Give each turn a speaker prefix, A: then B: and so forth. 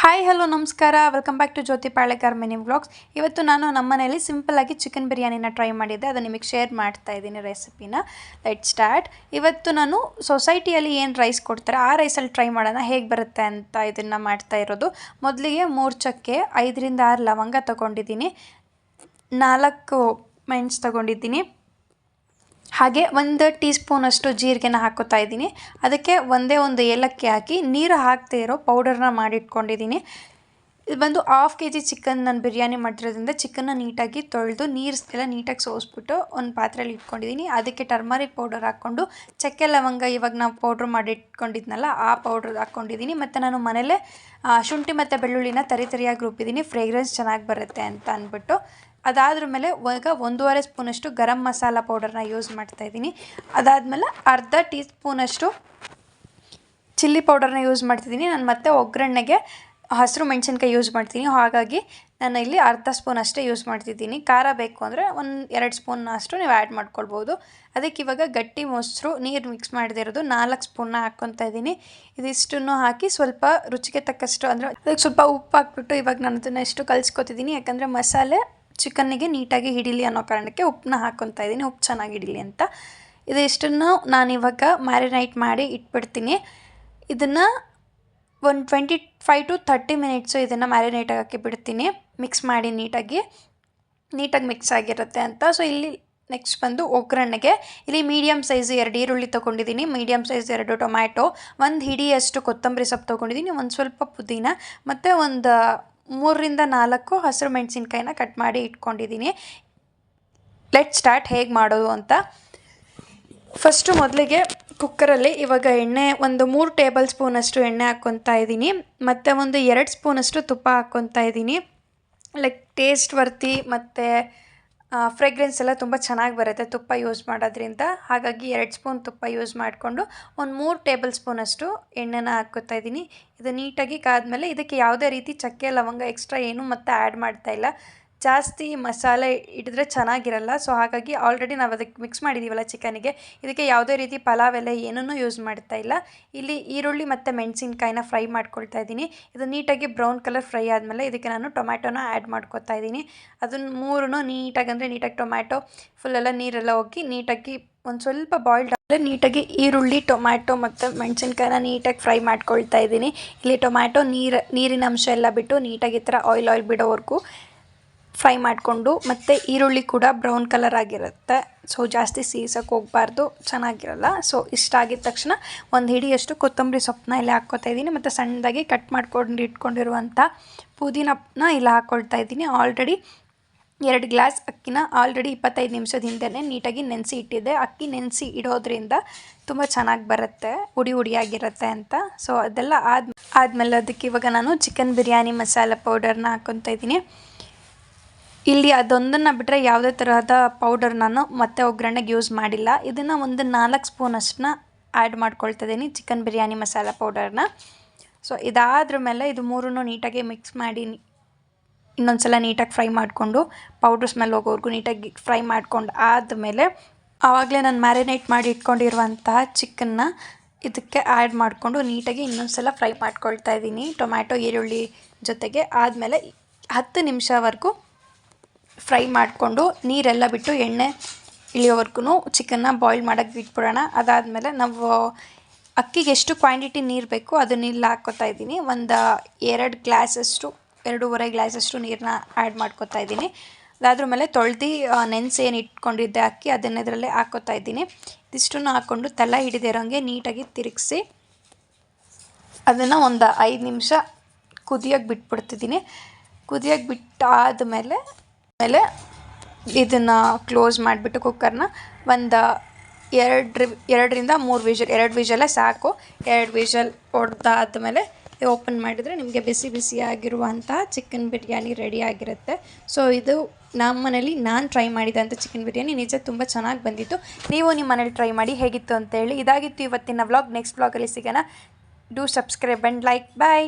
A: Hi hello ನಮಸ್ಕಾರ, welcome back to Jyoti Palegar mini vlogs. ಇವತ್ತು ನಾನು ನಮ್ಮ ಮನೆಯಲ್ಲಿ ಸಿಂಪಲ್ಲಾಗಿ ಚಿಕನ್ ಬಿರಿಯಾನಿನ ಟ್ರೈ ಮಾಡಿದ್ದೆ. ಅದು ನಿಮಗೆ ಶೇರ್ ಮಾಡ್ತಾ ಇದ್ದೀನಿ ರೆಸಿಪಿನ. Let start. ಇವತ್ತು ನಾನು ಸೊಸೈಟಿಯಲ್ಲಿ ಏನು ರೈಸ್ ಕೊಡ್ತಾರೆ ಆ ರೈಸಲ್ಲಿ ಟ್ರೈ ಮಾಡೋಣ ಹೇಗೆ ಬರುತ್ತೆ ಅಂತ ಇದನ್ನು ಮಾಡ್ತಾ ಇರೋದು. ಮೊದಲಿಗೆ 3 ಚಕ್ಕೆ, 5ರಿಂದ 6 ಲವಂಗ ತೊಗೊಂಡಿದ್ದೀನಿ, 4 ಮೆಣಸು ತೊಗೊಂಡಿದ್ದೀನಿ, ಹಾಗೆ 1 ಟೀ ಸ್ಪೂನಷ್ಟು ಜೀರಿಗೆನ ಹಾಕೋತಾ ಇದ್ದೀನಿ. ಅದಕ್ಕೆ ಒಂದು ಏಲಕ್ಕಿ ಹಾಕಿ ನೀರು ಹಾಕದೇ ಇರೋ ಪೌಡರ್ನ ಮಾಡಿಟ್ಕೊಂಡಿದ್ದೀನಿ. ಇದು ಬಂದು 1/2 kg ಚಿಕನ್ ನಾನು ಬಿರಿಯಾನಿ ಮಾಡಿರೋದ್ರಿಂದ ಚಿಕನ್ನ ನೀಟಾಗಿ ತೊಳೆದು ನೀರೆಲ್ಲ ನೀಟಾಗಿ ಸೋಸ್ಬಿಟ್ಟು ಒಂದು ಪಾತ್ರೆಯಲ್ಲಿ ಇಟ್ಕೊಂಡಿದ್ದೀನಿ. ಅದಕ್ಕೆ ಟರ್ಮರಿಕ್ ಪೌಡರ್ ಹಾಕ್ಕೊಂಡು ಚಕ್ಕೆ ಲವಂಗ ಇವಾಗ ನಾವು ಪೌಡ್ರ್ ಮಾಡಿ ಇಟ್ಕೊಂಡಿದ್ನಲ್ಲ ಆ ಪೌಡ್ರ್ ಹಾಕ್ಕೊಂಡಿದ್ದೀನಿ. ಮತ್ತು ನಾನು ಮನೇಲೇ ಶುಂಠಿ ಮತ್ತು ಬೆಳ್ಳುಳ್ಳಿನ ತರಿಯಾಗಿ ರುಬ್ಬಿದ್ದೀನಿ, ಫ್ರೇಗ್ರೆನ್ಸ್ ಚೆನ್ನಾಗಿ ಬರುತ್ತೆ ಅಂತ ಅಂದ್ಬಿಟ್ಟು. ಅದಾದ್ರ ಮೇಲೆ ಈಗ 1.5 ಸ್ಪೂನಷ್ಟು ಗರಂ ಮಸಾಲ ಪೌಡರ್ನ ಯೂಸ್ ಮಾಡ್ತಾಯಿದ್ದೀನಿ. ಅದಾದಮೇಲೆ ಅರ್ಧ ಟೀ ಸ್ಪೂನಷ್ಟು ಚಿಲ್ಲಿ ಪೌಡರ್ನ ಯೂಸ್ ಮಾಡ್ತಿದ್ದೀನಿ. ನಾನು ಮತ್ತೆ ಒಗ್ಗರಣೆಗೆ ಹಸಿರು ಮೆಣಸಿನ್ಕಾಯಿ ಯೂಸ್ ಮಾಡ್ತೀನಿ, ಹಾಗಾಗಿ ನಾನು ಇಲ್ಲಿ ಅರ್ಧ ಸ್ಪೂನ್ ಅಷ್ಟೇ ಯೂಸ್ ಮಾಡ್ತಿದ್ದೀನಿ. ಖಾರ ಬೇಕು ಅಂದರೆ 1-2 ಸ್ಪೂನ್ ಅಷ್ಟು ನೀವು ಆ್ಯಡ್ ಮಾಡ್ಕೊಳ್ಬೋದು. ಅದಕ್ಕೆ ಇವಾಗ ಗಟ್ಟಿ ಮೊಸರು ನೀರು ಮಿಕ್ಸ್ ಮಾಡದಿರೋದು 4 ಸ್ಪೂನ್ನ ಹಾಕ್ಕೊತಾ ಇದ್ದೀನಿ. ಇದಿಷ್ಟನ್ನು ಹಾಕಿ ಸ್ವಲ್ಪ ರುಚಿಗೆ ತಕ್ಕಷ್ಟು ಅಂದರೆ ಅದಕ್ಕೆ ಸ್ವಲ್ಪ ಉಪ್ಪು ಹಾಕ್ಬಿಟ್ಟು ಇವಾಗ ನಾನು ಅದನ್ನು ಎಷ್ಟು ಕಲಿಸ್ಕೊತಿದ್ದೀನಿ. ಯಾಕಂದರೆ ಮಸಾಲೆ ಚಿಕನ್ನಿಗೆ ನೀಟಾಗಿ ಹಿಡೀಲಿ ಅನ್ನೋ ಕಾರಣಕ್ಕೆ ಉಪ್ಪನ್ನ ಹಾಕ್ಕೊತಾ ಇದ್ದೀನಿ, ಉಪ್ಪು ಚೆನ್ನಾಗಿ ಹಿಡೀಲಿ ಅಂತ. ಇದಿಷ್ಟನ್ನು ನಾನಿವಾಗ ಮ್ಯಾರಿನೇಟ್ ಮಾಡಿ ಇಟ್ಬಿಡ್ತೀನಿ. ಇದನ್ನು ಒಂದು 25 to 30 ಮಿನಿಟ್ಸು ಇದನ್ನು ಮ್ಯಾರಿನೇಟ್ ಆಗೋಕ್ಕೆ ಬಿಡ್ತೀನಿ, ಮಿಕ್ಸ್ ಮಾಡಿ ನೀಟಾಗಿ ಮಿಕ್ಸ್ ಆಗಿರುತ್ತೆ ಅಂತ. ಸೊ ಇಲ್ಲಿ ನೆಕ್ಸ್ಟ್ ಬಂದು ಒಗ್ಗರಣೆಗೆ ಇಲ್ಲಿ ಮೀಡಿಯಮ್ ಸೈಜ್ 2 ಈರುಳ್ಳಿ ತೊಗೊಂಡಿದ್ದೀನಿ, ಮೀಡಿಯಮ್ ಸೈಜ್ 2 ಟೊಮ್ಯಾಟೊ, 1 ಹಿಡಿಯಷ್ಟು ಕೊತ್ತಂಬರಿ ಸೊಪ್ಪು ತೊಗೊಂಡಿದ್ದೀನಿ, ಒಂದು ಸ್ವಲ್ಪ ಪುದೀನ ಮತ್ತು ಒಂದು 3ರಿಂದ 4 ಹಸಿರು ಮೆಣಸಿನ್ಕಾಯಿನ ಕಟ್ ಮಾಡಿ ಇಟ್ಕೊಂಡಿದ್ದೀನಿ. ಲೆಟ್ ಸ್ಟಾರ್ಟ್ ಹೇಗೆ ಮಾಡೋದು ಅಂತ. ಫಸ್ಟು ಮೊದಲಿಗೆ ಕುಕ್ಕರಲ್ಲಿ ಇವಾಗ ಎಣ್ಣೆ ಒಂದು 3 ಟೇಬಲ್ ಸ್ಪೂನಷ್ಟು ಎಣ್ಣೆ ಹಾಕ್ಕೊತಾ ಇದ್ದೀನಿ, ಮತ್ತು ಒಂದು 2 ಸ್ಪೂನಷ್ಟು ತುಪ್ಪ ಹಾಕ್ಕೊತಾ ಇದ್ದೀನಿ. ಲೈಕ್ ಟೇಸ್ಟ್ ವರ್ತಿ ಮತ್ತು ಫ್ರೇಗ್ರೆನ್ಸ್ ಎಲ್ಲ ತುಂಬ ಚೆನ್ನಾಗಿ ಬರುತ್ತೆ ತುಪ್ಪ ಯೂಸ್ ಮಾಡೋದ್ರಿಂದ. ಹಾಗಾಗಿ 2 ಸ್ಪೂನ್ ತುಪ್ಪ ಯೂಸ್ ಮಾಡಿಕೊಂಡು ಒಂದು 3 ಟೇಬಲ್ ಸ್ಪೂನಷ್ಟು ಎಣ್ಣೆನ ಹಾಕ್ಕೊತಾ ಇದ್ದೀನಿ. ಇದು ನೀಟಾಗಿ ಕಾದ್ಮೇಲೆ ಇದಕ್ಕೆ ಯಾವುದೇ ರೀತಿ ಚಕ್ಕೆ ಲವಂಗ ಎಕ್ಸ್ಟ್ರಾ ಏನು ಮತ್ತು ಆ್ಯಡ್ ಮಾಡ್ತಾಯಿಲ್ಲ. ಜಾಸ್ತಿ ಮಸಾಲೆ ಇಡಿದ್ರೆ ಚೆನ್ನಾಗಿರಲ್ಲ. ಸೊ ಹಾಗಾಗಿ ಆಲ್ರೆಡಿ ನಾವು ಅದಕ್ಕೆ ಮಿಕ್ಸ್ ಮಾಡಿದ್ದೀವಲ್ಲ ಚಿಕನಿಗೆ, ಇದಕ್ಕೆ ಯಾವುದೇ ರೀತಿ ಪಲಾವ್ ಎಲೆ ಏನೂ ಯೂಸ್ ಮಾಡ್ತಾಯಿಲ್ಲ. ಇಲ್ಲಿ ಈರುಳ್ಳಿ ಮತ್ತು ಮೆಣಸಿನ್ಕಾಯಿನ ಫ್ರೈ ಮಾಡ್ಕೊಳ್ತಾ ಇದ್ದೀನಿ. ಇದು ನೀಟಾಗಿ ಬ್ರೌನ್ ಕಲರ್ ಫ್ರೈ ಆದಮೇಲೆ ಇದಕ್ಕೆ ನಾನು ಟೊಮ್ಯಾಟೊನ ಆ್ಯಡ್ ಮಾಡ್ಕೊತಾ ಇದ್ದೀನಿ. ಅದನ್ನು ಮೂರೂ ನೀಟಾಗಿ ಟೊಮ್ಯಾಟೊ ಫುಲ್ಲೆಲ್ಲ ನೀರೆಲ್ಲ ಹೋಗಿ ನೀಟಾಗಿ ಒಂದು ಸ್ವಲ್ಪ ಬಾಯ್ಲ್ಡ್ ಆದಮೇಲೆ ನೀಟಾಗಿ ಈರುಳ್ಳಿ, ಟೊಮ್ಯಾಟೊ ಮತ್ತು ಮೆಣಸಿನ್ಕಾಯಿನ ನೀಟಾಗಿ ಫ್ರೈ ಮಾಡ್ಕೊಳ್ತಾ ಇದ್ದೀನಿ. ಇಲ್ಲಿ ಟೊಮ್ಯಾಟೊ ನೀರಿನ ಅಂಶ ಎಲ್ಲ ಬಿಟ್ಟು ನೀಟಾಗಿ ಈ ಥರ ಆಯಿಲ್ ಬಿಡೋವರೆಗೂ ಫ್ರೈ ಮಾಡಿಕೊಂಡು, ಮತ್ತು ಈರುಳ್ಳಿ ಕೂಡ ಬ್ರೌನ್ ಕಲರ್ ಆಗಿರುತ್ತೆ. ಸೊ ಜಾಸ್ತಿ ಸೀಸಕ್ಕೆ ಹೋಗಬಾರ್ದು, ಚೆನ್ನಾಗಿರಲ್ಲ. ಸೊ ಇಷ್ಟ ಆಗಿದ ತಕ್ಷಣ ಒಂದು ಹಿಡಿಯಷ್ಟು ಕೊತ್ತಂಬರಿ ಸೊಪ್ಪನ್ನ ಇಲ್ಲಿ ಹಾಕ್ಕೊತಾ ಇದ್ದೀನಿ, ಮತ್ತು ಸಣ್ಣದಾಗಿ ಕಟ್ ಮಾಡ್ಕೊಂಡು ಇಟ್ಕೊಂಡಿರುವಂಥ ಪುದೀನನ ಇಲ್ಲಿ ಹಾಕ್ಕೊಳ್ತಾ ಇದ್ದೀನಿ. ಆಲ್ರೆಡಿ 2 ಗ್ಲಾಸ್ ಅಕ್ಕಿನ ಆಲ್ರೆಡಿ 25 ನಿಮಿಷದ ಹಿಂದೆಯೇ ನೀಟಾಗಿ ನೆನೆಸಿ ಇಟ್ಟಿದ್ದೆ. ಅಕ್ಕಿ ನೆನೆಸಿ ಇಡೋದ್ರಿಂದ ತುಂಬ ಚೆನ್ನಾಗಿ ಬರುತ್ತೆ, ಹುಡಿಯಾಗಿರುತ್ತೆ ಅಂತ. ಸೊ ಅದೆಲ್ಲ ಆದಮೇಲೆ ಅದಕ್ಕೆ ಇವಾಗ ನಾನು ಚಿಕನ್ ಬಿರಿಯಾನಿ ಮಸಾಲ ಪೌಡರ್ನ ಹಾಕ್ಕೊತಾ ಇದ್ದೀನಿ. ಇಲ್ಲಿ ಅದೊಂದನ್ನು ಬಿಟ್ಟರೆ ಯಾವುದೇ ತರಹದ ಪೌಡರ್ ನಾನು ಮತ್ತೆ ಒಗ್ಗರಣೆಗೆ ಯೂಸ್ ಮಾಡಿಲ್ಲ. ಇದನ್ನು ಒಂದು 4 ಸ್ಪೂನಷ್ಟನ್ನ ಆ್ಯಡ್ ಮಾಡ್ಕೊಳ್ತಾ ಇದ್ದೀನಿ ಚಿಕನ್ ಬಿರಿಯಾನಿ ಮಸಾಲ ಪೌಡರ್ನ. ಸೊ ಇದಾದ್ರ ಮೇಲೆ ಇದು ಮೂರನ್ನು ನೀಟಾಗಿ ಮಿಕ್ಸ್ ಮಾಡಿ ಇನ್ನೊಂದು ಸಲ ನೀಟಾಗಿ ಫ್ರೈ ಮಾಡಿಕೊಂಡು ಪೌಡ್ರ್ ಸ್ಮೆಲ್ ಹೋಗೋವರೆಗೂ ನೀಟಾಗಿ ಫ್ರೈ ಮಾಡ್ಕೊಂಡು ಆದಮೇಲೆ ಆವಾಗಲೇ ನಾನು ಮ್ಯಾರಿನೇಟ್ ಮಾಡಿ ಇಟ್ಕೊಂಡಿರುವಂತಹ ಚಿಕನ್ನ ಇದಕ್ಕೆ ಆ್ಯಡ್ ಮಾಡಿಕೊಂಡು ನೀಟಾಗಿ ಇನ್ನೊಂದು ಸಲ ಫ್ರೈ ಮಾಡ್ಕೊಳ್ತಾ ಇದ್ದೀನಿ ಟೊಮ್ಯಾಟೊ ಈರುಳ್ಳಿ ಜೊತೆಗೆ. ಆದಮೇಲೆ 10 ನಿಮಿಷವರೆಗೂ ಫ್ರೈ ಮಾಡಿಕೊಂಡು ನೀರೆಲ್ಲ ಬಿಟ್ಟು ಎಣ್ಣೆ ಇಳಿಯೋವರೆಗೂ ಚಿಕನ್ನ ಬಾಯ್ಲ್ ಮಾಡೋಕ್ಕೆ ಬಿಟ್ಬಿಡೋಣ. ಅದಾದಮೇಲೆ ನಾವು ಅಕ್ಕಿಗೆ ಎಷ್ಟು ಕ್ವಾಂಟಿಟಿ ನೀರು ಬೇಕು ಅದನ್ನ ಇಲ್ಲಿ ಹಾಕ್ಕೊತಾ ಇದ್ದೀನಿ. ಒಂದು 2.5 ಗ್ಲಾಸಷ್ಟು ನೀರನ್ನ ಆ್ಯಡ್ ಮಾಡ್ಕೊತಾ ಇದ್ದೀನಿ. ಅದಾದ್ರ ಮೇಲೆ ತೊಳೆದು ನೆನೆಸಿ ಏನು ಇಟ್ಕೊಂಡಿದ್ದೆ ಅಕ್ಕಿ ಅದನ್ನು ಇದರಲ್ಲೇ ಹಾಕ್ಕೊತಾ ಇದ್ದೀನಿ. ಇದಿಷ್ಟನ್ನು ಹಾಕ್ಕೊಂಡು ತಲೆ ಹಿಡಿದಿರೋಂಗೆ ನೀಟಾಗಿ ತಿರುಗಿಸಿ ಅದನ್ನು ಒಂದು 5 ನಿಮಿಷ ಕುದಿಯೋಕ್ಕೆ ಬಿಟ್ಬಿಡ್ತಿದ್ದೀನಿ. ಕುದಿಯೋಕ್ಕೆ ಬಿಟ್ಟಾದಮೇಲೆ ಇದನ್ನು ಕ್ಲೋಸ್ ಮಾಡಿಬಿಟ್ಟು ಕುಕ್ಕರ್ನ ಒಂದು 2ರಿಂದ 3 ವಿಷಲ್, 2 ವಿಷಲೇ ಸಾಕು. 2 ವಿಷಲ್ ಹೊಡೆದಾದ್ಮೇಲೆ ಓಪನ್ ಮಾಡಿದರೆ ನಿಮಗೆ ಬಿಸಿಯಾಗಿರುವಂತಹ ಚಿಕನ್ ಬಿರಿಯಾನಿ ರೆಡಿ ಆಗಿರುತ್ತೆ. ಸೊ ಇದು ನಮ್ಮ ಮನೇಲಿ ನಾನು ಟ್ರೈ ಮಾಡಿದಂಥ ಚಿಕನ್ ಬಿರಿಯಾನಿ ನಿಜ ತುಂಬ ಚೆನ್ನಾಗಿ ಬಂದಿತ್ತು. ನೀವು ನಿಮ್ಮ ಮನೇಲಿ ಟ್ರೈ ಮಾಡಿ ಹೇಗಿತ್ತು ಅಂತೇಳಿ. ಇದಾಗಿತ್ತು ಇವತ್ತಿನ ವ್ಲಾಗ್. ನೆಕ್ಸ್ಟ್ ವ್ಲಾಗಲ್ಲಿ ಸಿಗೋಣ. Do subscribe and like. Bye.